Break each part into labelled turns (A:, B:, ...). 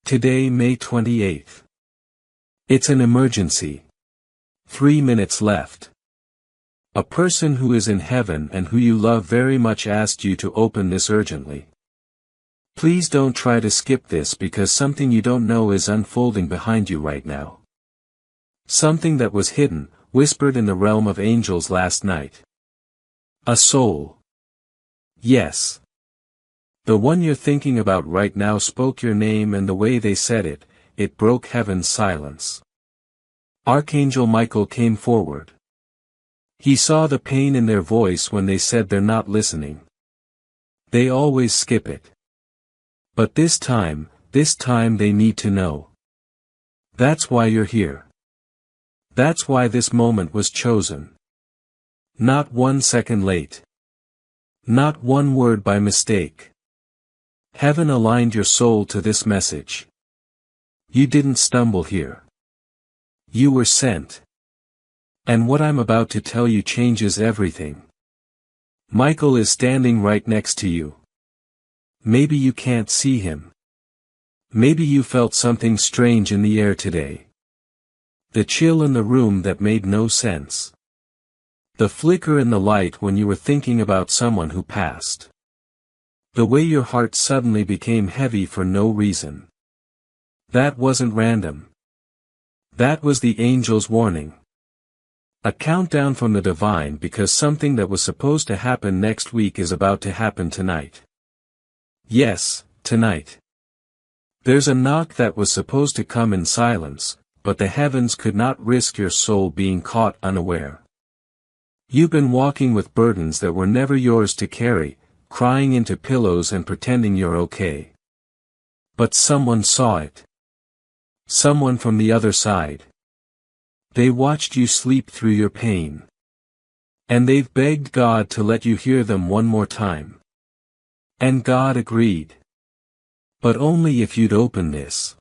A: Today, May 28th. It's an emergency. 3 minutes left. A person who is in heaven and who you love very much asked you to open this urgently. Please don't try to skip this because something you don't know is unfolding behind you right now. Something that was hidden, whispered in the realm of angels last night. A soul. Yes. The one you're thinking about right now spoke your name, and the way they said it, it broke heaven's silence. Archangel Michael came forward. He saw the pain in their voice when they said they're not listening. They always skip it. But this time they need to know. That's why you're here. That's why this moment was chosen. Not 1 second late. Not one word by mistake. Heaven aligned your soul to this message. You didn't stumble here. You were sent. And what I'm about to tell you changes everything. Michael is standing right next to you. Maybe you can't see him. Maybe you felt something strange in the air today. The chill in the room that made no sense. The flicker in the light when you were thinking about someone who passed. The way your heart suddenly became heavy for no reason. That wasn't random. That was the angel's warning. A countdown from the divine, because something that was supposed to happen next week is about to happen tonight. Yes, tonight. There's a knock that was supposed to come in silence, but the heavens could not risk your soul being caught unaware. You've been walking with burdens that were never yours to carry, crying into pillows and pretending you're okay. But someone saw it. Someone from the other side. They watched you sleep through your pain. And they've begged God to let you hear them one more time. And God agreed. But only if you'd open this.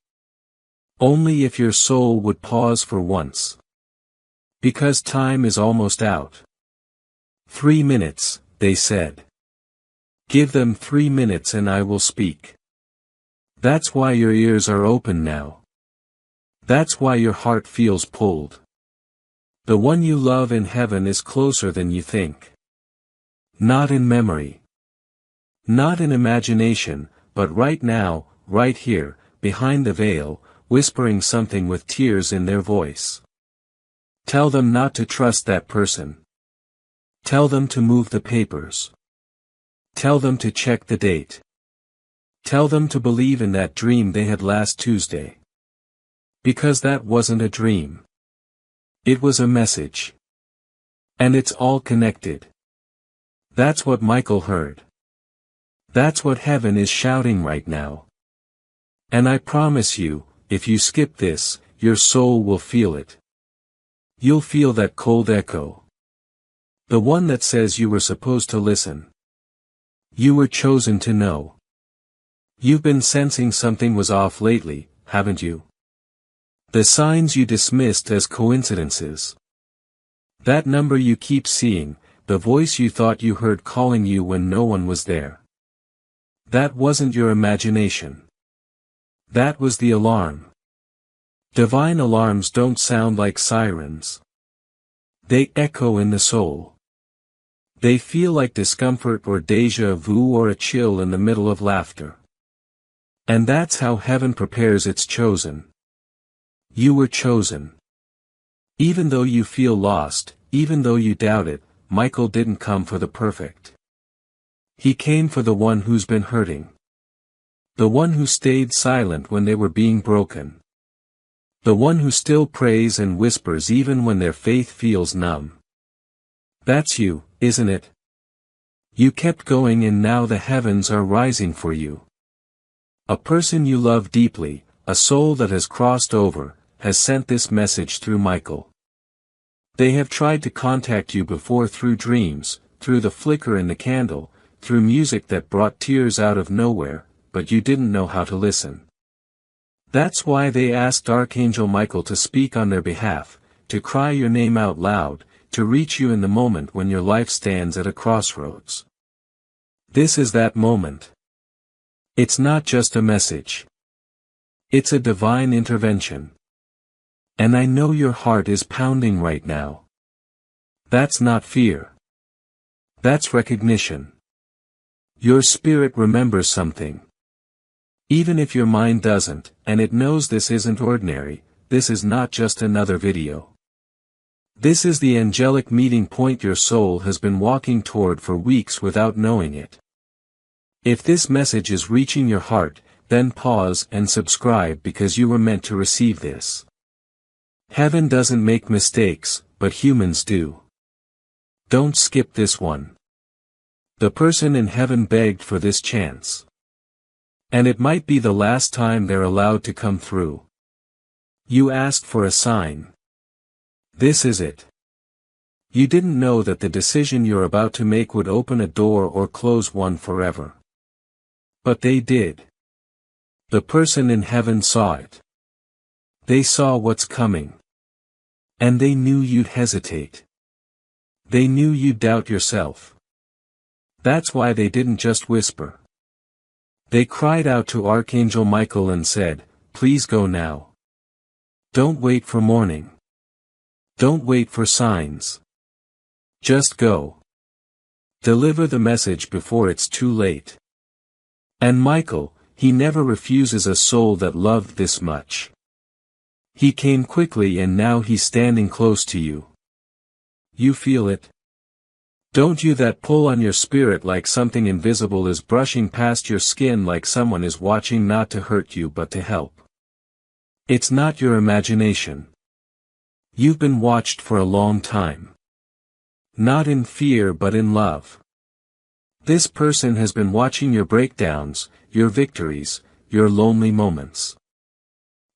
A: Only if your soul would pause for once. Because time is almost out. 3 minutes, they said. Give them 3 minutes and I will speak. That's why your ears are open now. That's why your heart feels pulled. The one you love in heaven is closer than you think. Not in memory. Not in imagination, but right now, right here, behind the veil, whispering something with tears in their voice. Tell them not to trust that person. Tell them to move the papers. Tell them to check the date. Tell them to believe in that dream they had last Tuesday. Because that wasn't a dream. It was a message. And it's all connected. That's what Michael heard. That's what heaven is shouting right now. And I promise you, if you skip this, your soul will feel it. You'll feel that cold echo. The one that says you were supposed to listen. You were chosen to know. You've been sensing something was off lately, haven't you? The signs you dismissed as coincidences. That number you keep seeing, the voice you thought you heard calling you when no one was there. That wasn't your imagination. That was the alarm. Divine alarms don't sound like sirens. They echo in the soul. They feel like discomfort or déjà vu or a chill in the middle of laughter. And that's how heaven prepares its chosen. You were chosen. Even though you feel lost, even though you doubt it, Michael didn't come for the perfect. He came for the one who's been hurting. The one who stayed silent when they were being broken. The one who still prays and whispers even when their faith feels numb. That's you, isn't it? You kept going and now the heavens are rising for you. A person you love deeply, a soul that has crossed over, has sent this message through Michael. They have tried to contact you before through dreams, through the flicker in the candle, through music that brought tears out of nowhere, but you didn't know how to listen. That's why they asked Archangel Michael to speak on their behalf, to cry your name out loud, to reach you in the moment when your life stands at a crossroads. This is that moment. It's not just a message. It's a divine intervention. And I know your heart is pounding right now. That's not fear. That's recognition. Your spirit remembers something. Even if your mind doesn't, and it knows this isn't ordinary, this is not just another video. This is the angelic meeting point your soul has been walking toward for weeks without knowing it. If this message is reaching your heart, then pause and subscribe because you were meant to receive this. Heaven doesn't make mistakes, but humans do. Don't skip this one. The person in heaven begged for this chance. And it might be the last time they're allowed to come through. You asked for a sign. This is it. You didn't know that the decision you're about to make would open a door or close one forever. But they did. The person in heaven saw it. They saw what's coming. And they knew you'd hesitate. They knew you'd doubt yourself. That's why they didn't just whisper. They cried out to Archangel Michael and said, "Please go now. Don't wait for morning. Don't wait for signs. Just go. Deliver the message before it's too late." And Michael, he never refuses a soul that loved this much. He came quickly and now he's standing close to you. You feel it? Don't you? That pull on your spirit like something invisible is brushing past your skin, like someone is watching not to hurt you but to help. It's not your imagination. You've been watched for a long time. Not in fear but in love. This person has been watching your breakdowns, your victories, your lonely moments.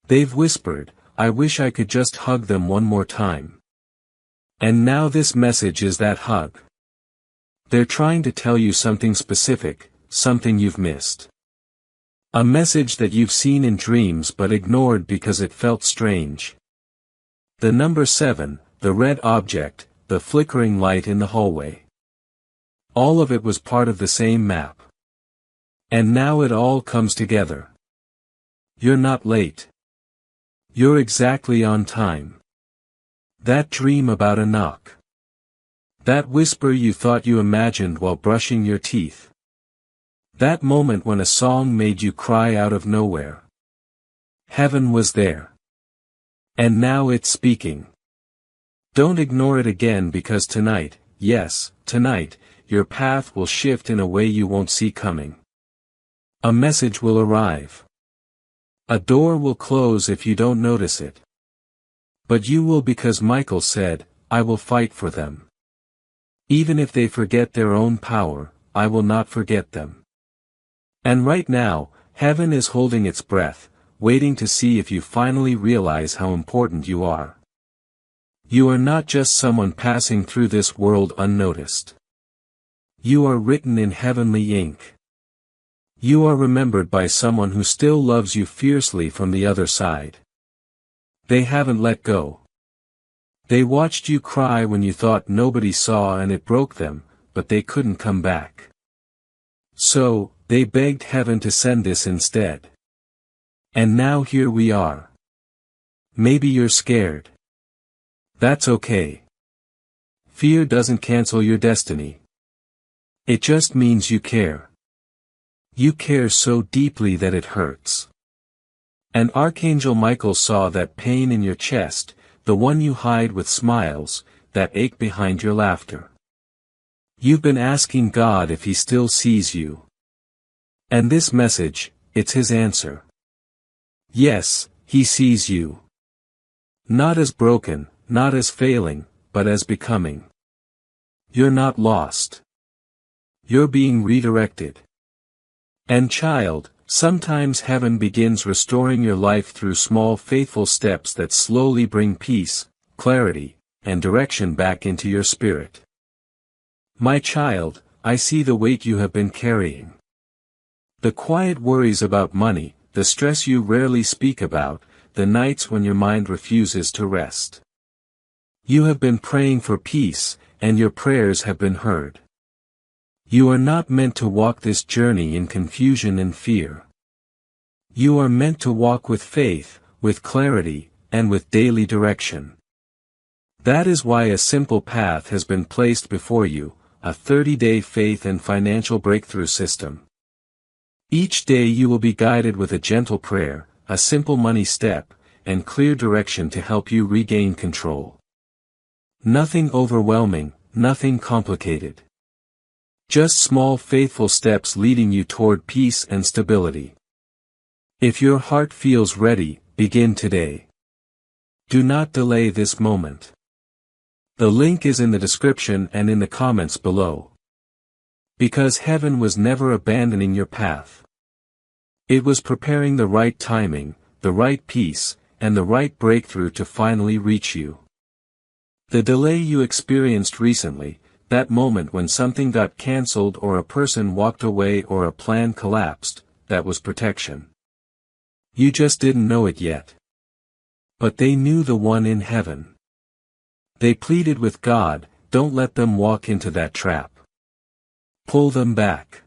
A: They've whispered, "I wish I could just hug them one more time." And now this message is that hug. They're trying to tell you something specific, something you've missed. A message that you've seen in dreams but ignored because it felt strange. The number 7, the red object, the flickering light in the hallway. All of it was part of the same map. And now it all comes together. You're not late. You're exactly on time. That dream about a knock. That whisper you thought you imagined while brushing your teeth. That moment when a song made you cry out of nowhere. Heaven was there. And now it's speaking. Don't ignore it again, because tonight, yes, tonight, your path will shift in a way you won't see coming. A message will arrive. A door will close if you don't notice it. But you will, because Michael said, "I will fight for them. Even if they forget their own power, I will not forget them." And right now, heaven is holding its breath, waiting to see if you finally realize how important you are. You are not just someone passing through this world unnoticed. You are written in heavenly ink. You are remembered by someone who still loves you fiercely from the other side. They haven't let go. They watched you cry when you thought nobody saw and it broke them, but they couldn't come back. So, they begged heaven to send this instead. And now here we are. Maybe you're scared. That's okay. Fear doesn't cancel your destiny. It just means you care. You care so deeply that it hurts. And Archangel Michael saw that pain in your chest, the one you hide with smiles, that ache behind your laughter. You've been asking God if He still sees you. And this message, it's His answer. Yes, He sees you. Not as broken, not as failing, but as becoming. You're not lost. You're being redirected. And child, sometimes heaven begins restoring your life through small faithful steps that slowly bring peace, clarity, and direction back into your spirit. My child, I see the weight you have been carrying. The quiet worries about money, the stress you rarely speak about, the nights when your mind refuses to rest. You have been praying for peace, and your prayers have been heard. You are not meant to walk this journey in confusion and fear. You are meant to walk with faith, with clarity, and with daily direction. That is why a simple path has been placed before you, a 30-day faith and financial breakthrough system. Each day you will be guided with a gentle prayer, a simple money step, and clear direction to help you regain control. Nothing overwhelming, nothing complicated. Just small faithful steps leading you toward peace and stability. If your heart feels ready, begin today. Do not delay this moment. The link is in the description and in the comments below. Because heaven was never abandoning your path. It was preparing the right timing, the right peace, and the right breakthrough to finally reach you. The delay you experienced recently, that moment when something got cancelled or a person walked away or a plan collapsed, that was protection. You just didn't know it yet. But they knew the one in heaven. They pleaded with God, don't let them walk into that trap. Pull them back.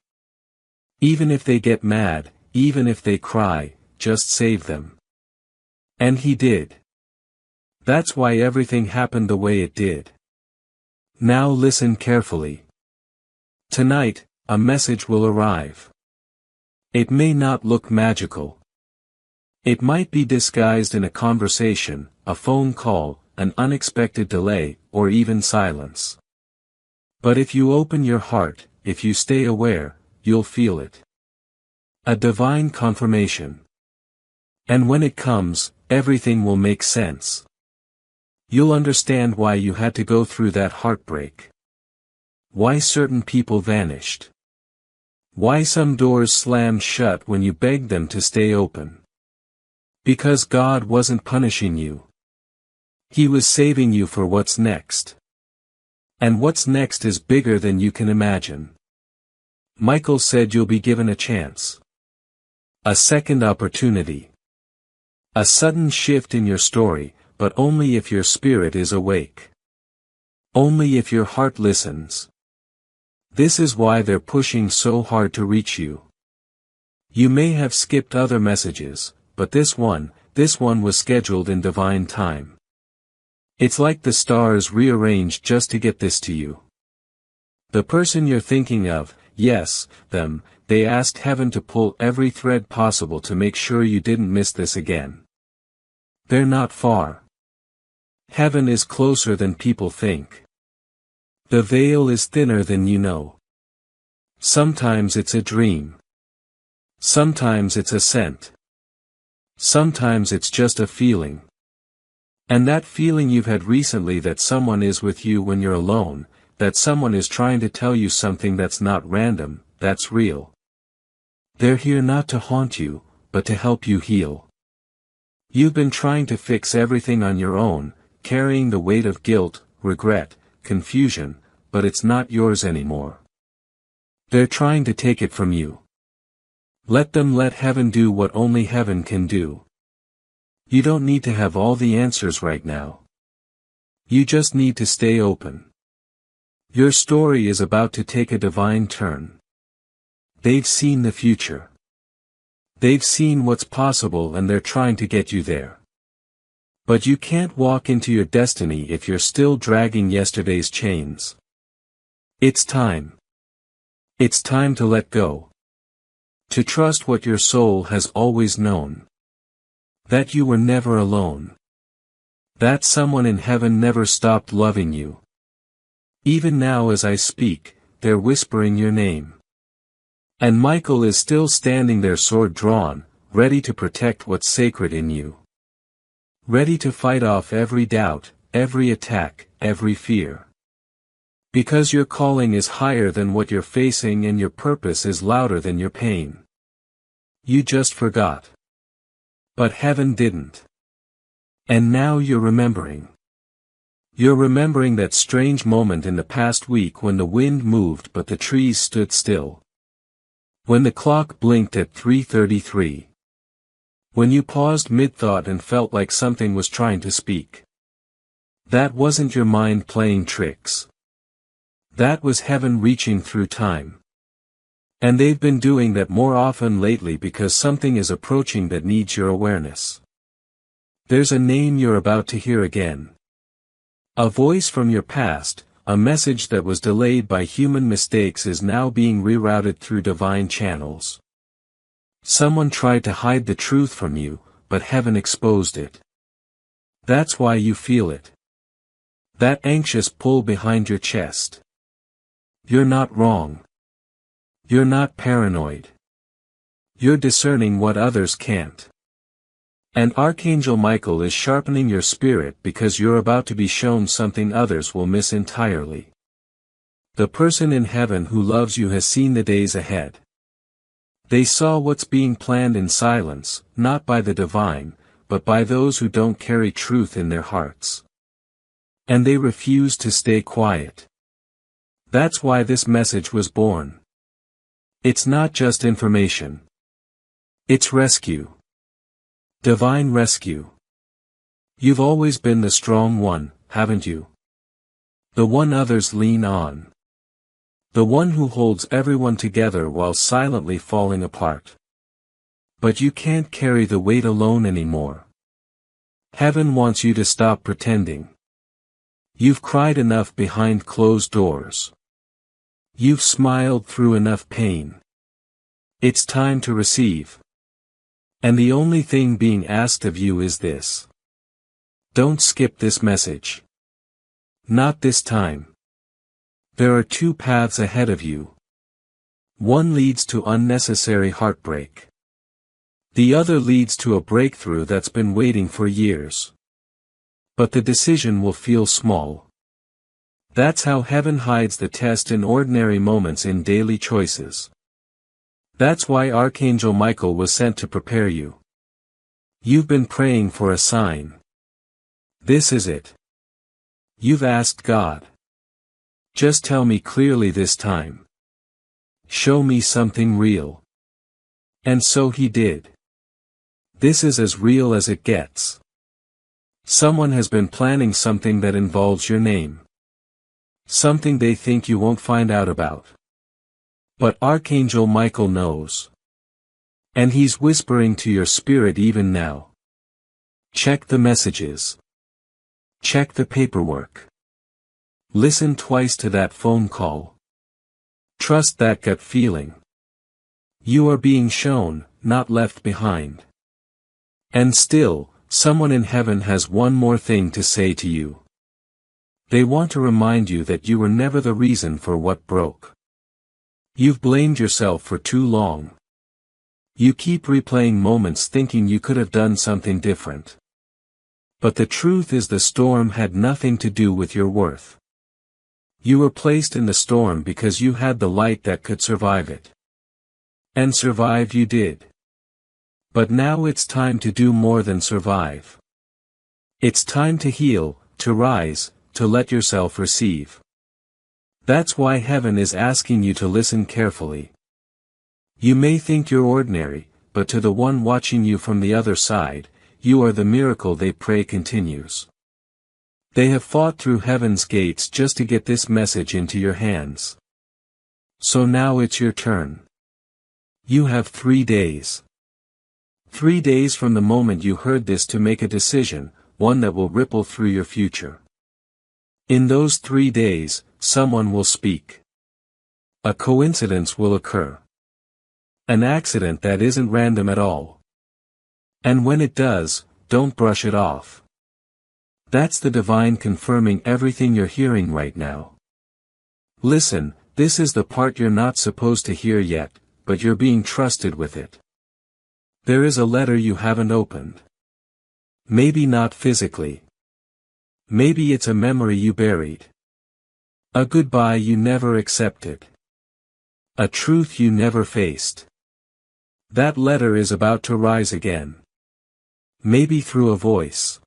A: Even if they get mad, even if they cry, just save them. And he did. That's why everything happened the way it did. Now listen carefully. Tonight, a message will arrive. It may not look magical. It might be disguised in a conversation, a phone call, an unexpected delay, or even silence. But if you open your heart, if you stay aware, you'll feel it. A divine confirmation. And when it comes, everything will make sense. You'll understand why you had to go through that heartbreak. Why certain people vanished. Why some doors slammed shut when you begged them to stay open. Because God wasn't punishing you. He was saving you for what's next. And what's next is bigger than you can imagine. Michael said you'll be given a chance. A second opportunity. A sudden shift in your story, but only if your spirit is awake. Only if your heart listens. This is why they're pushing so hard to reach you. You may have skipped other messages, but this one was scheduled in divine time. It's like the stars rearranged just to get this to you. The person you're thinking of, yes, them, they asked heaven to pull every thread possible to make sure you didn't miss this again. They're not far. Heaven is closer than people think. The veil is thinner than you know. Sometimes it's a dream. Sometimes it's a scent. Sometimes it's just a feeling. And that feeling you've had recently that someone is with you when you're alone, that someone is trying to tell you something that's not random, that's real. They're here not to haunt you, but to help you heal. You've been trying to fix everything on your own, carrying the weight of guilt, regret, confusion, but it's not yours anymore. They're trying to take it from you. Let them let heaven do what only heaven can do. You don't need to have all the answers right now. You just need to stay open. Your story is about to take a divine turn. They've seen the future. They've seen what's possible and they're trying to get you there. But you can't walk into your destiny if you're still dragging yesterday's chains. It's time. It's time to let go. To trust what your soul has always known. That you were never alone. That someone in heaven never stopped loving you. Even now as I speak, they're whispering your name. And Michael is still standing there, sword drawn, ready to protect what's sacred in you. Ready to fight off every doubt, every attack, every fear. Because your calling is higher than what you're facing and your purpose is louder than your pain. You just forgot. But heaven didn't. And now you're remembering. You're remembering that strange moment in the past week when the wind moved but the trees stood still. When the clock blinked at 3:33. When you paused mid-thought and felt like something was trying to speak. That wasn't your mind playing tricks. That was heaven reaching through time. And they've been doing that more often lately because something is approaching that needs your awareness. There's a name you're about to hear again. A voice from your past, a message that was delayed by human mistakes is now being rerouted through divine channels. Someone tried to hide the truth from you, but heaven exposed it. That's why you feel it. That anxious pull behind your chest. You're not wrong. You're not paranoid. You're discerning what others can't. And Archangel Michael is sharpening your spirit because you're about to be shown something others will miss entirely. The person in heaven who loves you has seen the days ahead. They saw what's being planned in silence, not by the divine, but by those who don't carry truth in their hearts. And they refuse to stay quiet. That's why this message was born. It's not just information. It's rescue. Divine rescue. You've always been the strong one, haven't you? The one others lean on. The one who holds everyone together while silently falling apart. But you can't carry the weight alone anymore. Heaven wants you to stop pretending. You've cried enough behind closed doors. You've smiled through enough pain. It's time to receive. And the only thing being asked of you is this. Don't skip this message. Not this time. There are two paths ahead of you. One leads to unnecessary heartbreak. The other leads to a breakthrough that's been waiting for years. But the decision will feel small. That's how heaven hides the test in ordinary moments in daily choices. That's why Archangel Michael was sent to prepare you. You've been praying for a sign. This is it. You've asked God. Just tell me clearly this time. Show me something real. And so he did. This is as real as it gets. Someone has been planning something that involves your name. Something they think you won't find out about. But Archangel Michael knows. And he's whispering to your spirit even now. Check the messages. Check the paperwork. Listen twice to that phone call. Trust that gut feeling. You are being shown, not left behind. And still, someone in heaven has one more thing to say to you. They want to remind you that you were never the reason for what broke. You've blamed yourself for too long. You keep replaying moments thinking you could have done something different. But the truth is the storm had nothing to do with your worth. You were placed in the storm because you had the light that could survive it. And survive you did. But now it's time to do more than survive. It's time to heal, to rise, to let yourself receive. That's why heaven is asking you to listen carefully. You may think you're ordinary, but to the one watching you from the other side, you are the miracle they pray continues. They have fought through heaven's gates just to get this message into your hands. So now it's your turn. You have 3 days. 3 days from the moment you heard this to make a decision, one that will ripple through your future. In those 3 days, someone will speak. A coincidence will occur. An accident that isn't random at all. And when it does, don't brush it off. That's the divine confirming everything you're hearing right now. Listen, this is the part you're not supposed to hear yet, but you're being trusted with it. There is a letter you haven't opened. Maybe not physically. Maybe it's a memory you buried. A goodbye you never accepted. A truth you never faced. That letter is about to rise again. Maybe through a voice.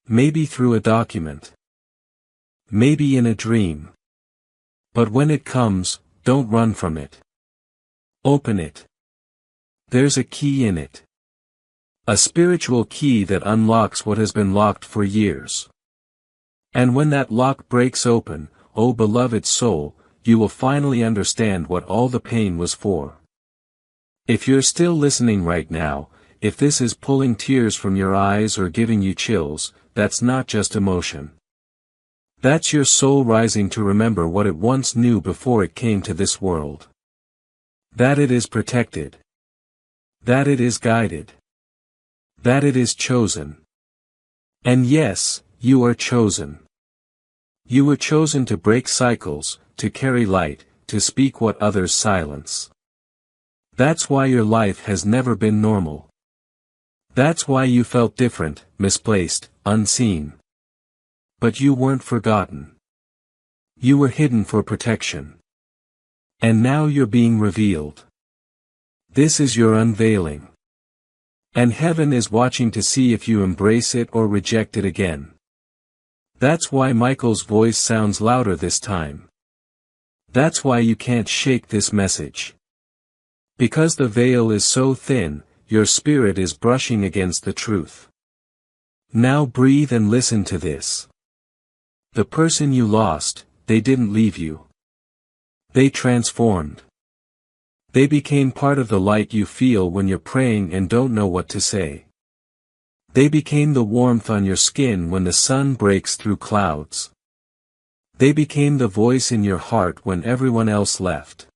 A: Maybe through a document. Maybe in a dream. But when it comes, don't run from it. Open it. There's a key in it. A spiritual key that unlocks what has been locked for years. And when that lock breaks open, oh beloved soul, you will finally understand what all the pain was for. If you're still listening right now, if this is pulling tears from your eyes or giving you chills, that's not just emotion. That's your soul rising to remember what it once knew before it came to this world. That it is protected. That it is guided. That it is chosen. And yes, you are chosen. You were chosen to break cycles, to carry light, to speak what others silence. That's why your life has never been normal. That's why you felt different, misplaced, unseen. But you weren't forgotten. You were hidden for protection. And now you're being revealed. This is your unveiling. And heaven is watching to see if you embrace it or reject it again. That's why Michael's voice sounds louder this time. That's why you can't shake this message. Because the veil is so thin, your spirit is brushing against the truth. Now breathe and listen to this. The person you lost, they didn't leave you. They transformed. They became part of the light you feel when you're praying and don't know what to say. They became the warmth on your skin when the sun breaks through clouds. They became the voice in your heart when everyone else left.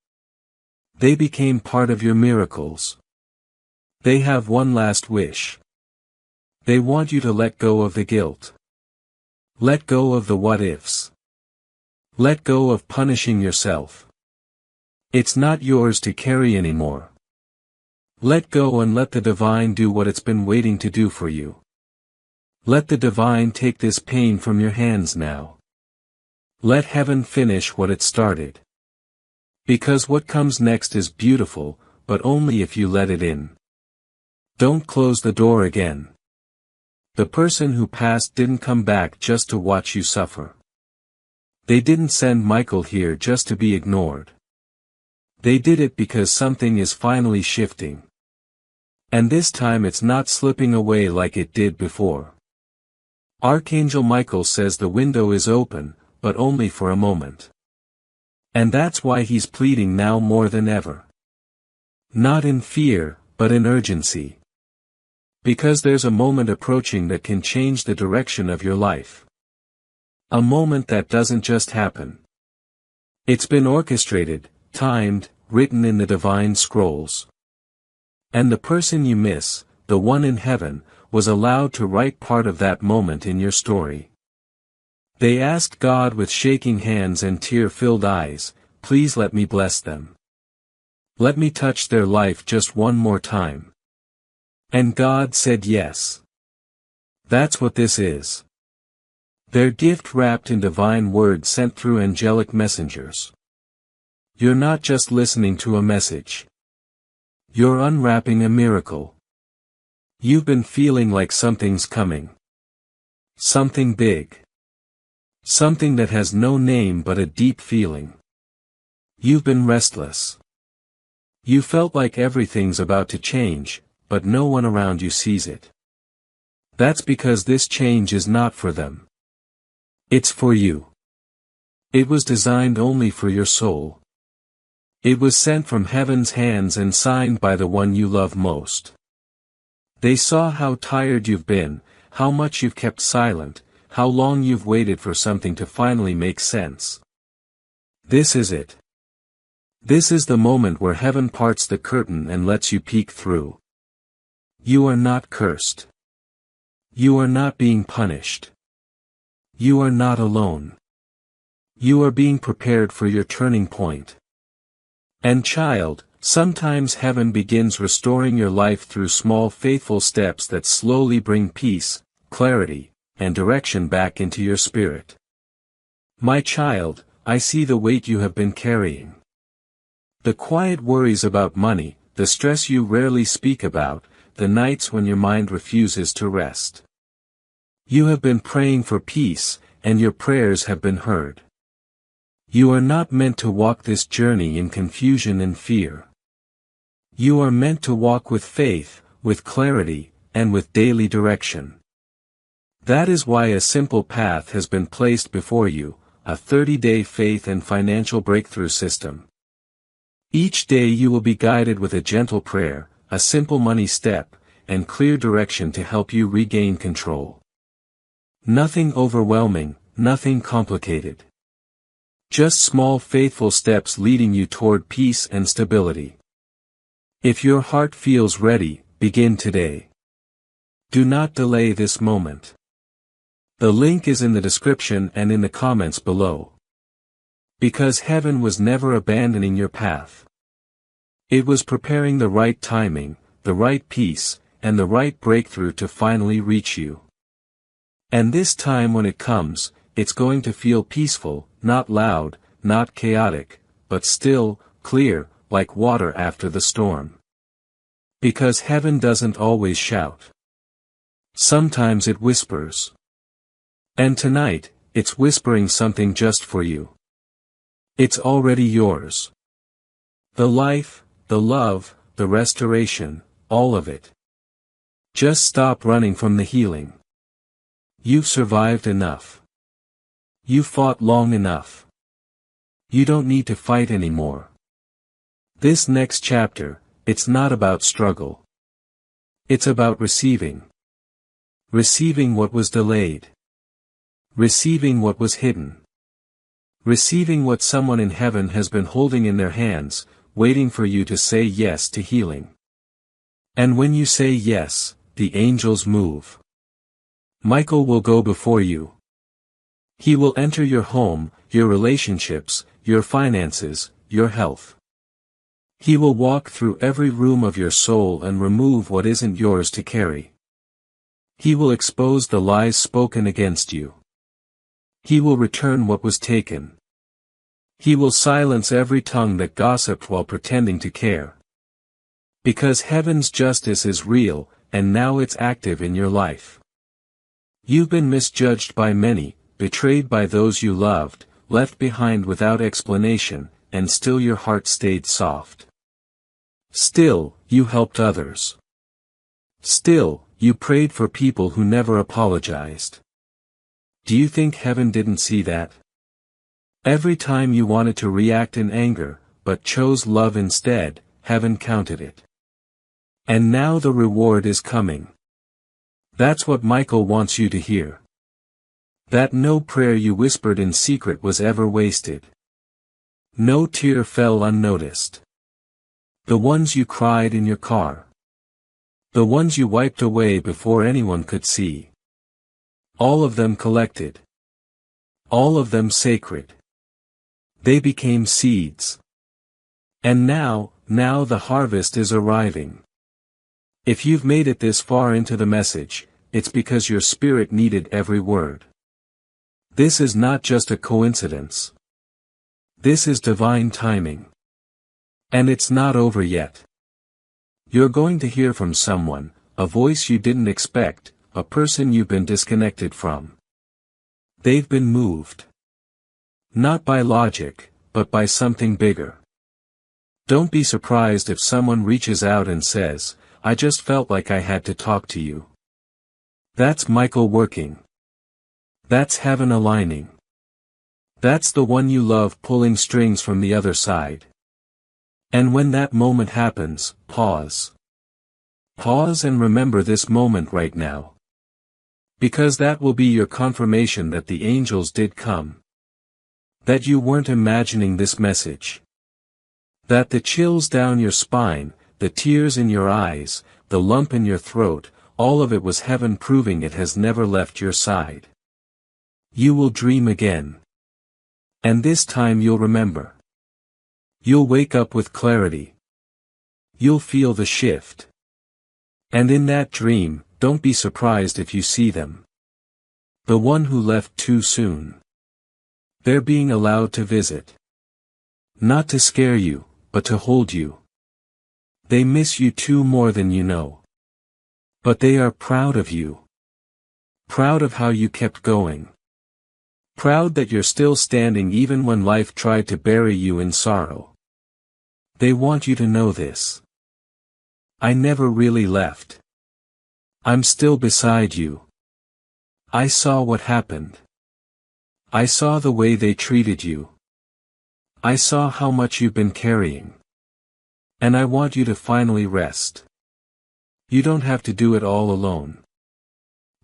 A: They became part of your miracles. They have one last wish. They want you to let go of the guilt. Let go of the what-ifs. Let go of punishing yourself. It's not yours to carry anymore. Let go and let the divine do what it's been waiting to do for you. Let the divine take this pain from your hands now. Let heaven finish what it started. Because what comes next is beautiful, but only if you let it in. Don't close the door again. The person who passed didn't come back just to watch you suffer. They didn't send Michael here just to be ignored. They did it because something is finally shifting. And this time it's not slipping away like it did before. Archangel Michael says the window is open, but only for a moment. And that's why he's pleading now more than ever. Not in fear, but in urgency. Because there's a moment approaching that can change the direction of your life. A moment that doesn't just happen. It's been orchestrated, timed, written in the divine scrolls. And the person you miss, the one in heaven, was allowed to write part of that moment in your story. They asked God with shaking hands and tear-filled eyes, "Please let me bless them. Let me touch their life just one more time." And God said yes. That's what this is. Their gift wrapped in divine words sent through angelic messengers. You're not just listening to a message. You're unwrapping a miracle. You've been feeling like something's coming. Something big. Something that has no name but a deep feeling. You've been restless. You felt like everything's about to change, but no one around you sees it. That's because this change is not for them. It's for you. It was designed only for your soul. It was sent from heaven's hands and signed by the one you love most. They saw how tired you've been, how much you've kept silent, how long you've waited for something to finally make sense. This is it. This is the moment where heaven parts the curtain and lets you peek through. You are not cursed. You are not being punished. You are not alone. You are being prepared for your turning point. And child, sometimes heaven begins restoring your life through small faithful steps that slowly bring peace, clarity, and direction back into your spirit. My child, I see the weight you have been carrying. The quiet worries about money, the stress you rarely speak about, the nights when your mind refuses to rest. You have been praying for peace, and your prayers have been heard. You are not meant to walk this journey in confusion and fear. You are meant to walk with faith, with clarity, and with daily direction. That is why a simple path has been placed before you, a 30-day faith and financial breakthrough system. Each day you will be guided with a gentle prayer, a simple money step, and clear direction to help you regain control. Nothing overwhelming, nothing complicated. Just small faithful steps leading you toward peace and stability. If your heart feels ready, begin today. Do not delay this moment. The link is in the description and in the comments below. Because heaven was never abandoning your path. It was preparing the right timing, the right peace, and the right breakthrough to finally reach you. And this time when it comes, it's going to feel peaceful, not loud, not chaotic, but still, clear, like water after the storm. Because heaven doesn't always shout. Sometimes it whispers. And tonight, it's whispering something just for you. It's already yours. The life, the love, the restoration, all of it. Just stop running from the healing. You've survived enough. You fought long enough. You don't need to fight anymore. This next chapter, it's not about struggle. It's about receiving. Receiving what was delayed. Receiving what was hidden. Receiving what someone in heaven has been holding in their hands, waiting for you to say yes to healing. And when you say yes, the angels move. Michael will go before you. He will enter your home, your relationships, your finances, your health. He will walk through every room of your soul and remove what isn't yours to carry. He will expose the lies spoken against you. He will return what was taken. He will silence every tongue that gossiped while pretending to care. Because heaven's justice is real, and now it's active in your life. You've been misjudged by many, betrayed by those you loved, left behind without explanation, and still your heart stayed soft. Still, you helped others. Still, you prayed for people who never apologized. Do you think heaven didn't see that? Every time you wanted to react in anger, but chose love instead, heaven counted it. And now the reward is coming. That's what Michael wants you to hear. That no prayer you whispered in secret was ever wasted. No tear fell unnoticed. The ones you cried in your car. The ones you wiped away before anyone could see. All of them collected. All of them sacred. They became seeds. And now the harvest is arriving. If you've made it this far into the message, it's because your spirit needed every word. This is not just a coincidence. This is divine timing. And it's not over yet. You're going to hear from someone, a voice you didn't expect, a person you've been disconnected from. They've been moved. Not by logic, but by something bigger. Don't be surprised if someone reaches out and says, "I just felt like I had to talk to you." That's Michael working. That's heaven aligning. That's the one you love pulling strings from the other side. And when that moment happens, pause. Pause and remember this moment right now. Because that will be your confirmation that the angels did come. That you weren't imagining this message. That the chills down your spine, the tears in your eyes, the lump in your throat, all of it was heaven proving it has never left your side. You will dream again. And this time you'll remember. You'll wake up with clarity. You'll feel the shift. And in that dream, don't be surprised if you see them. The one who left too soon. They're being allowed to visit. Not to scare you, but to hold you. They miss you too more than you know. But they are proud of you. Proud of how you kept going. Proud that you're still standing even when life tried to bury you in sorrow. They want you to know this. I never really left. I'm still beside you. I saw what happened. I saw the way they treated you. I saw how much you've been carrying. And I want you to finally rest. You don't have to do it all alone.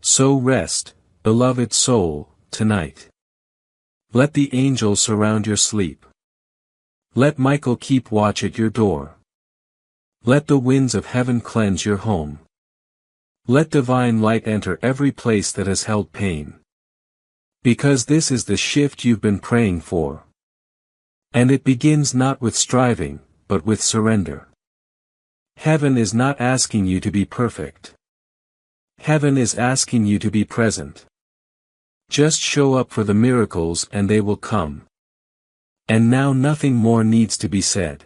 A: So rest, beloved soul, tonight. Let the angels surround your sleep. Let Michael keep watch at your door. Let the winds of heaven cleanse your home. Let divine light enter every place that has held pain. Because this is the shift you've been praying for. And it begins not with striving, but with surrender. Heaven is not asking you to be perfect. Heaven is asking you to be present. Just show up for the miracles and they will come. And now nothing more needs to be said.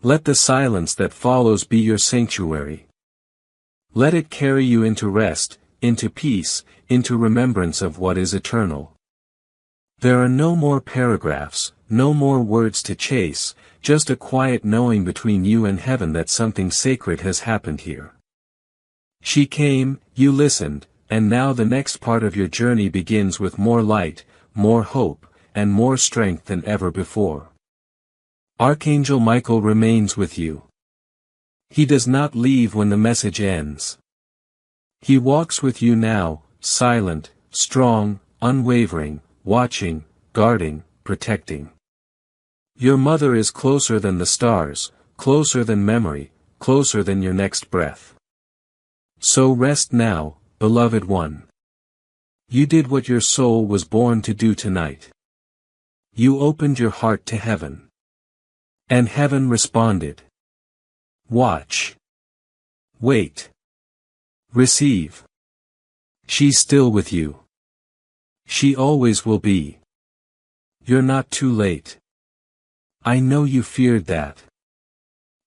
A: Let the silence that follows be your sanctuary. Let it carry you into rest, into peace, into remembrance of what is eternal. There are no more paragraphs, no more words to chase, just a quiet knowing between you and heaven that something sacred has happened here. She came, you listened, and now the next part of your journey begins with more light, more hope, and more strength than ever before. Archangel Michael remains with you. He does not leave when the message ends. He walks with you now, silent, strong, unwavering, watching, guarding, protecting. Your mother is closer than the stars, closer than memory, closer than your next breath. So rest now, beloved one. You did what your soul was born to do tonight. You opened your heart to heaven. And heaven responded. Watch. Wait. Receive. She's still with you. She always will be. You're not too late. I know you feared that.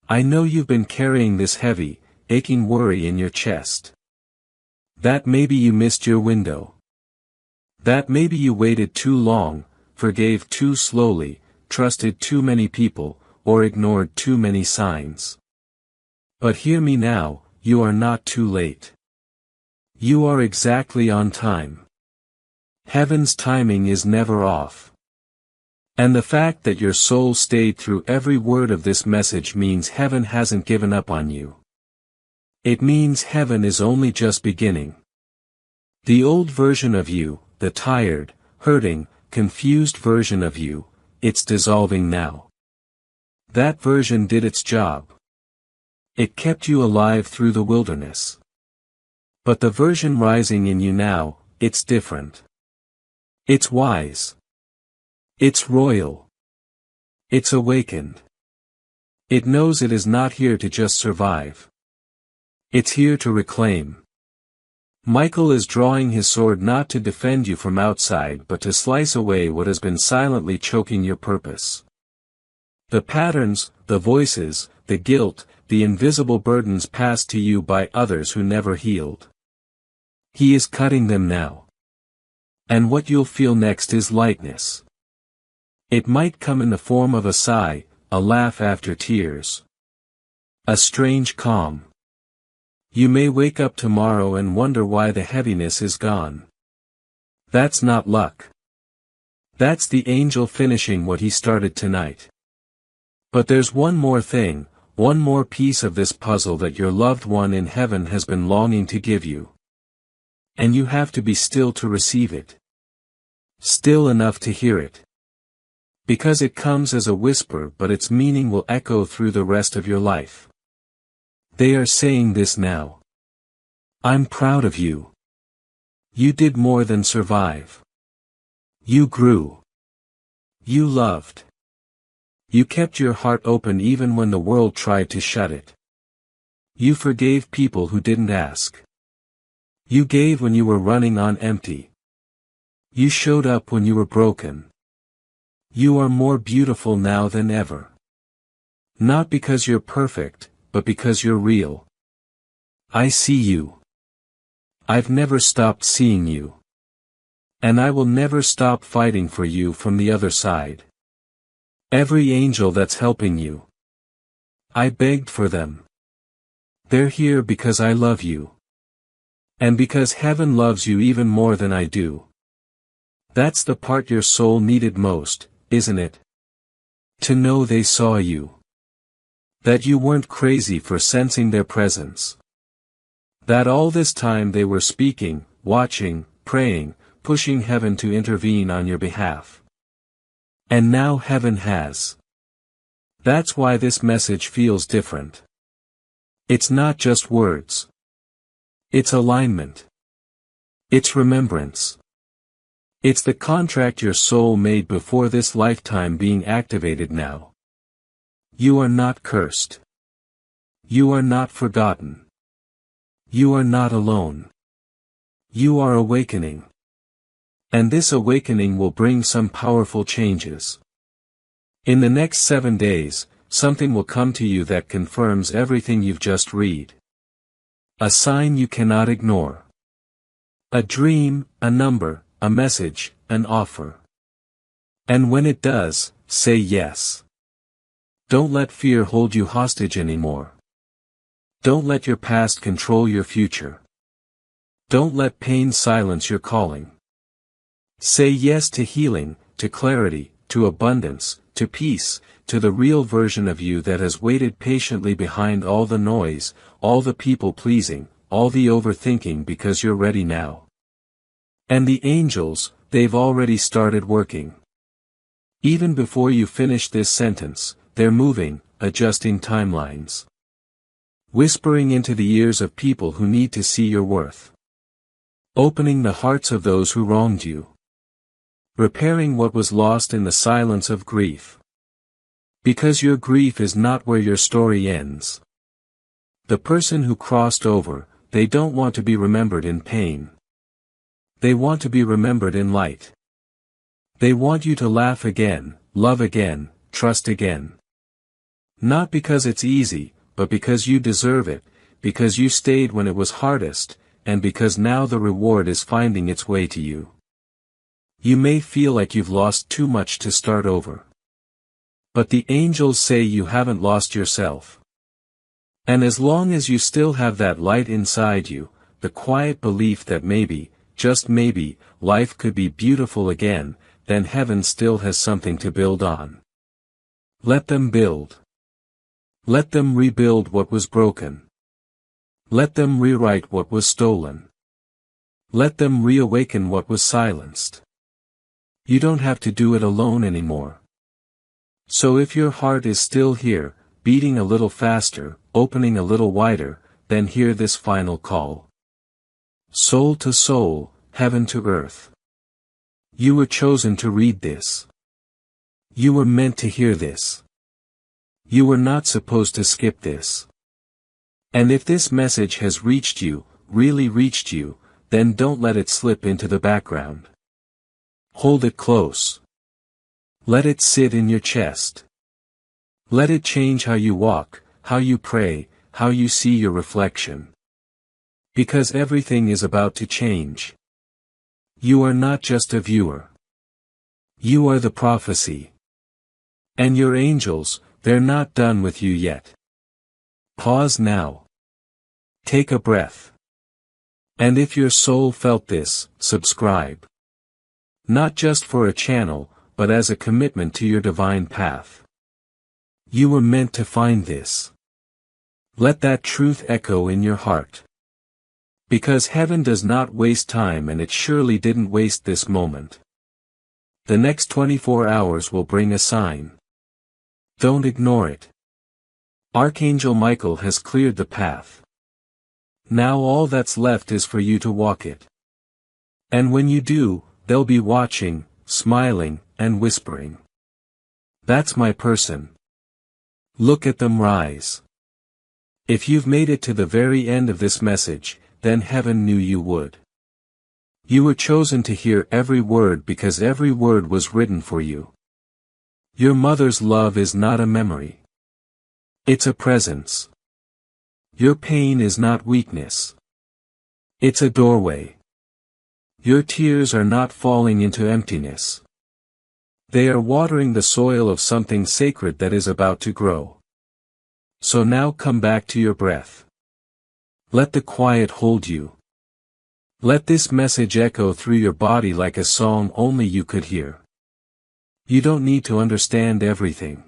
A: I know you've been carrying this heavy, aching worry in your chest. That maybe you missed your window. That maybe you waited too long, forgave too slowly, trusted too many people, or ignored too many signs. But hear me now, you are not too late. You are exactly on time. Heaven's timing is never off. And the fact that your soul stayed through every word of this message means heaven hasn't given up on you. It means heaven is only just beginning. The old version of you, the tired, hurting, confused version of you, it's dissolving now. That version did its job. It kept you alive through the wilderness. But the version rising in you now, it's different. It's wise. It's royal. It's awakened. It knows it is not here to just survive. It's here to reclaim. Michael is drawing his sword not to defend you from outside but to slice away what has been silently choking your purpose. The patterns, the voices, the guilt, the invisible burdens passed to you by others who never healed. He is cutting them now. And what you'll feel next is lightness. It might come in the form of a sigh, a laugh after tears. A strange calm. You may wake up tomorrow and wonder why the heaviness is gone. That's not luck. That's the angel finishing what he started tonight. But there's one more thing, one more piece of this puzzle that your loved one in heaven has been longing to give you. And you have to be still to receive it. Still enough to hear it. Because it comes as a whisper but its meaning will echo through the rest of your life. They are saying this now. I'm proud of you. You did more than survive. You grew. You loved. You kept your heart open even when the world tried to shut it. You forgave people who didn't ask. You gave when you were running on empty. You showed up when you were broken. You are more beautiful now than ever. Not because you're perfect, but because you're real. I see you. I've never stopped seeing you. And I will never stop fighting for you from the other side. Every angel that's helping you. I begged for them. They're here because I love you. And because heaven loves you even more than I do. That's the part your soul needed most, isn't it? To know they saw you. That you weren't crazy for sensing their presence. That all this time they were speaking, watching, praying, pushing heaven to intervene on your behalf. And now heaven has. That's why this message feels different. It's not just words. It's alignment. It's remembrance. It's the contract your soul made before this lifetime being activated now. You are not cursed. You are not forgotten. You are not alone. You are awakening. And this awakening will bring some powerful changes. In the next 7 days, something will come to you that confirms everything you've just read. A sign you cannot ignore. A dream, a number, a message, an offer. And when it does, say yes. Don't let fear hold you hostage anymore. Don't let your past control your future. Don't let pain silence your calling. Say yes to healing, to clarity, to abundance, to peace, to the real version of you that has waited patiently behind all the noise, all the people-pleasing, all the overthinking, because you're ready now. And the angels, they've already started working. Even before you finish this sentence, they're moving, adjusting timelines. Whispering into the ears of people who need to see your worth. Opening the hearts of those who wronged you. Repairing what was lost in the silence of grief. Because your grief is not where your story ends. The person who crossed over, they don't want to be remembered in pain. They want to be remembered in light. They want you to laugh again, love again, trust again. Not because it's easy, but because you deserve it, because you stayed when it was hardest, and because now the reward is finding its way to you. You may feel like you've lost too much to start over. But the angels say you haven't lost yourself. And as long as you still have that light inside you, the quiet belief that maybe, just maybe, life could be beautiful again, then heaven still has something to build on. Let them build. Let them rebuild what was broken. Let them rewrite what was stolen. Let them reawaken what was silenced. You don't have to do it alone anymore. So if your heart is still here, beating a little faster, opening a little wider, then hear this final call. Soul to soul, heaven to earth. You were chosen to read this. You were meant to hear this. You were not supposed to skip this. And if this message has reached you, really reached you, then don't let it slip into the background. Hold it close. Let it sit in your chest. Let it change how you walk, how you pray, how you see your reflection. Because everything is about to change. You are not just a viewer. You are the prophecy. And your angels, they're not done with you yet. Pause now. Take a breath. And if your soul felt this, subscribe. Not just for a channel, but as a commitment to your divine path. You were meant to find this. Let that truth echo in your heart. Because heaven does not waste time, and it surely didn't waste this moment. The next 24 hours will bring a sign. Don't ignore it. Archangel Michael has cleared the path. Now all that's left is for you to walk it. And when you do, they'll be watching, smiling, and whispering. That's my person. Look at them rise. If you've made it to the very end of this message, then heaven knew you would. You were chosen to hear every word because every word was written for you. Your mother's love is not a memory. It's a presence. Your pain is not weakness. It's a doorway. Your tears are not falling into emptiness. They are watering the soil of something sacred that is about to grow. So now come back to your breath. Let the quiet hold you. Let this message echo through your body like a song only you could hear. You don't need to understand everything.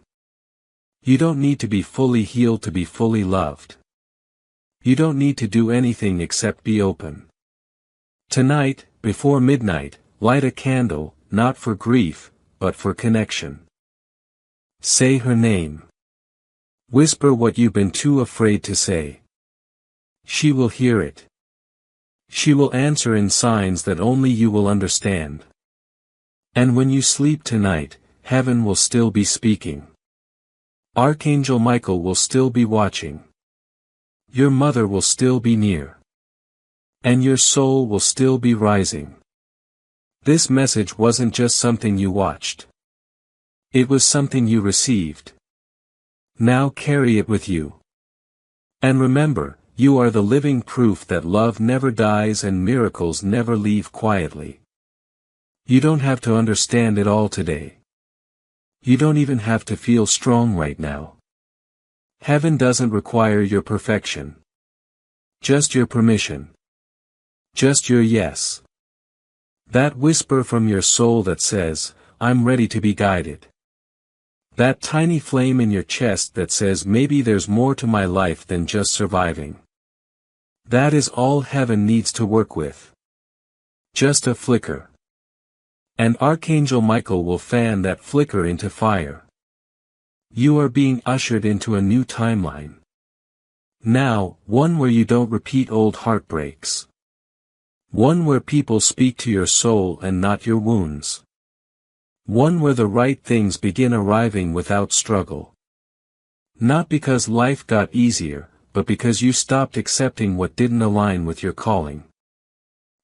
A: You don't need to be fully healed to be fully loved. You don't need to do anything except be open. Tonight, before midnight, light a candle, not for grief, but for connection. Say her name. Whisper what you've been too afraid to say. She will hear it. She will answer in signs that only you will understand. And when you sleep tonight, heaven will still be speaking. Archangel Michael will still be watching. Your mother will still be near. And your soul will still be rising. This message wasn't just something you watched. It was something you received. Now carry it with you. And remember, you are the living proof that love never dies and miracles never leave quietly. You don't have to understand it all today. You don't even have to feel strong right now. Heaven doesn't require your perfection. Just your permission. Just your yes. That whisper from your soul that says, I'm ready to be guided. That tiny flame in your chest that says maybe there's more to my life than just surviving. That is all heaven needs to work with. Just a flicker. And Archangel Michael will fan that flicker into fire. You are being ushered into a new timeline. Now, one where you don't repeat old heartbreaks. One where people speak to your soul and not your wounds. One where the right things begin arriving without struggle. Not because life got easier, but because you stopped accepting what didn't align with your calling.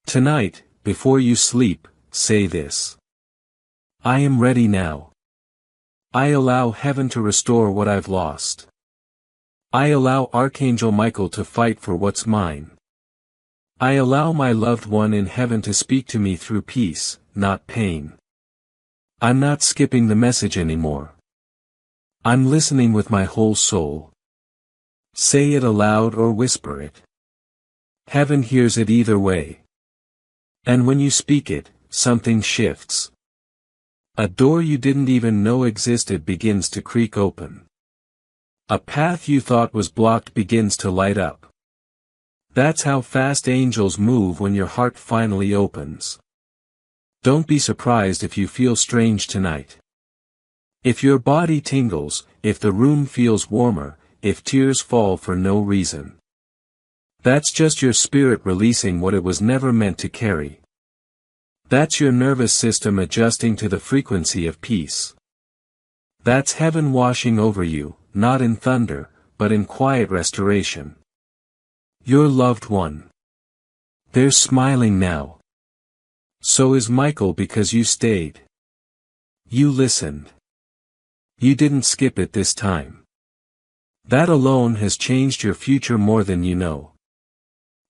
A: Tonight, before you sleep, say this. I am ready now. I allow heaven to restore what I've lost. I allow Archangel Michael to fight for what's mine. I allow my loved one in heaven to speak to me through peace, not pain. I'm not skipping the message anymore. I'm listening with my whole soul. Say it aloud or whisper it. Heaven hears it either way. And when you speak it, something shifts. A door you didn't even know existed begins to creak open. A path you thought was blocked begins to light up. That's how fast angels move when your heart finally opens. Don't be surprised if you feel strange tonight. If your body tingles, if the room feels warmer, if tears fall for no reason. That's just your spirit releasing what it was never meant to carry. That's your nervous system adjusting to the frequency of peace. That's heaven washing over you, not in thunder, but in quiet restoration. Your loved one. They're smiling now. So is Michael because you stayed. You listened. You didn't skip it this time. That alone has changed your future more than you know.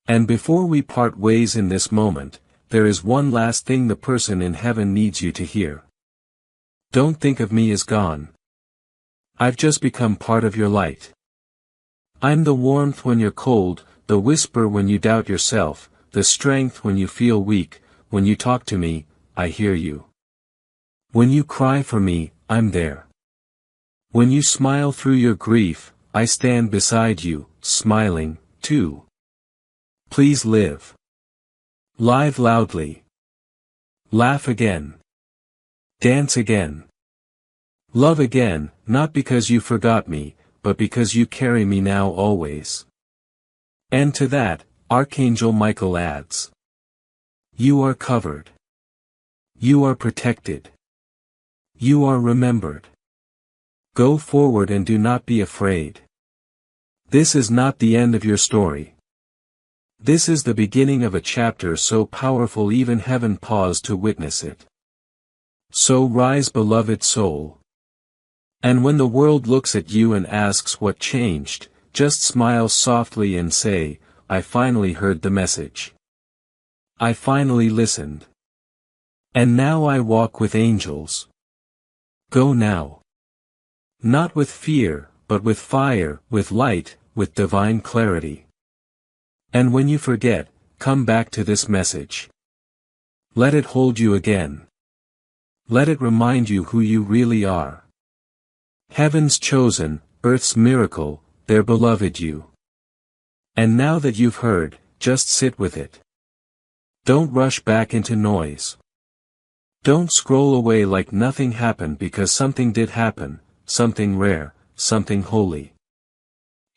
A: And before we part ways in this moment, there is one last thing the person in heaven needs you to hear. Don't think of me as gone. I've just become part of your light. I'm the warmth when you're cold, the whisper when you doubt yourself, the strength when you feel weak. When you talk to me, I hear you. When you cry for me, I'm there. When you smile through your grief, I stand beside you, smiling, too. Please live. Live loudly. Laugh again. Dance again. Love again, not because you forgot me, but because you carry me now always. And to that, Archangel Michael adds. You are covered. You are protected. You are remembered. Go forward and do not be afraid. This is not the end of your story. This is the beginning of a chapter so powerful even heaven paused to witness it. So rise, beloved soul. And when the world looks at you and asks what changed, just smile softly and say, I finally heard the message. I finally listened. And now I walk with angels. Go now. Not with fear, but with fire, with light, with divine clarity. And when you forget, come back to this message. Let it hold you again. Let it remind you who you really are. Heaven's chosen, earth's miracle, their beloved you. And now that you've heard, just sit with it. Don't rush back into noise. Don't scroll away like nothing happened, because something did happen, something rare, something holy.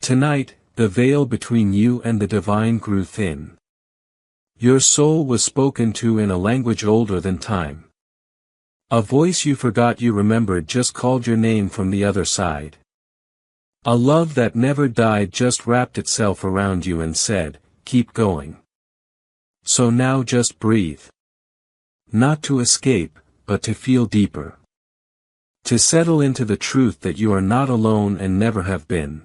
A: Tonight, the veil between you and the divine grew thin. Your soul was spoken to in a language older than time. A voice you forgot you remembered just called your name from the other side. A love that never died just wrapped itself around you and said, "Keep going." So now just breathe. Not to escape, but to feel deeper. To settle into the truth that you are not alone and never have been.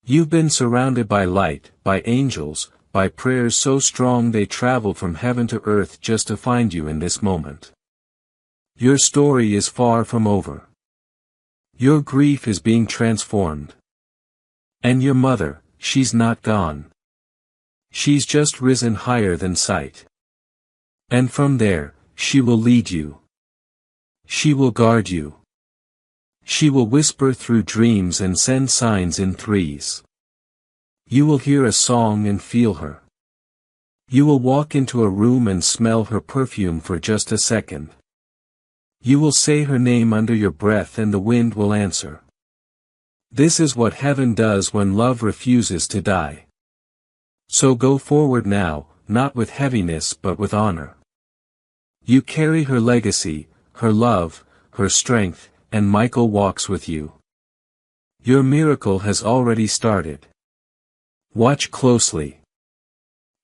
A: You've been surrounded by light, by angels, by prayers so strong they traveled from heaven to earth just to find you in this moment. Your story is far from over. Your grief is being transformed. And your mother, she's not gone. She's just risen higher than sight. And from there, she will lead you. She will guard you. She will whisper through dreams and send signs in threes. You will hear a song and feel her. You will walk into a room and smell her perfume for just a second. You will say her name under your breath and the wind will answer. This is what heaven does when love refuses to die. So go forward now, not with heaviness but with honor. You carry her legacy, her love, her strength, and Michael walks with you. Your miracle has already started. Watch closely.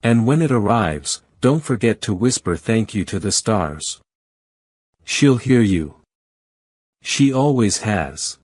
A: And when it arrives, don't forget to whisper thank you to the stars. She'll hear you. She always has.